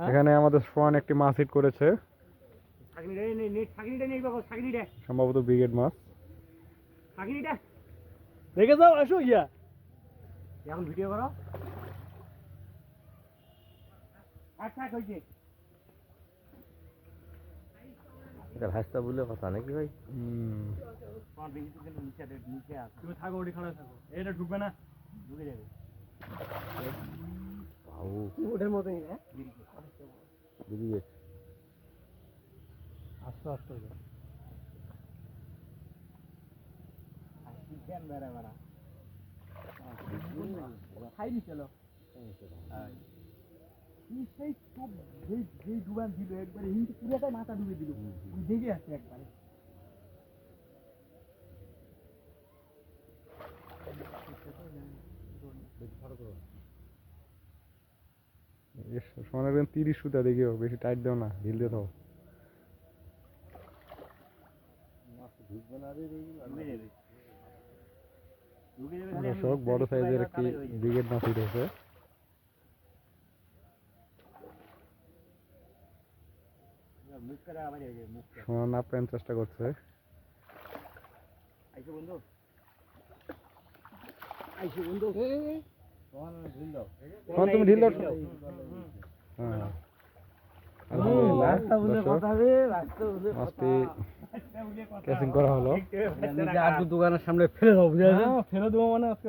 এখানে আমাদের সোয়ান একটি মাছ হিট করেছে, সম্ভবত ব্রিগেড মাছ। দেখে যাও, আসো গিয়া এখন ভিডিও করো। আচ্ছা কইছে এটা ভাস্তা বলে কথা নাকি ভাই? কোন বেশি তো নিচে আছে। তুমি থাকো, ওটি খাড়া থাকো, এটা ঢুকবে না, ঢুকে যাবে। বাবু ওটার মতই না ব্রিগেড আস্তে আস্তে কেন বেড়া বেড়া খাই নি চলো। সেই সব যেই ডুবান দিল একবারে হিন্দি পুরোটাই মাথা ডুবে দিল, আমি দেখে আসছি একবারে। সোয়ানের 30 সুতা দেখিও, বেশি টাইট দেও না, ঢিল দিয়ে দাও। ঢুকে যাবে দর্শক, বড় সাইজের একটি ব্রিগেড মাছ হিট হয়েছে। মুখটা দেখা বাইরে হয়ে যাবে মুখটা। সোয়ান আপ্যায়ন চেষ্টা করছে। আইসো বন্ধু, আইসো বন্ধু। সোয়ান তুমি ঢিল দাও। হ্যাঁ, আলহামদুলিল্লাহ দর্শক, মাছটি ক্যাচিং করা হলো। দোকানের সামনে ফেলে দাও, বুঝা ফেলে দেবো মানে আজকে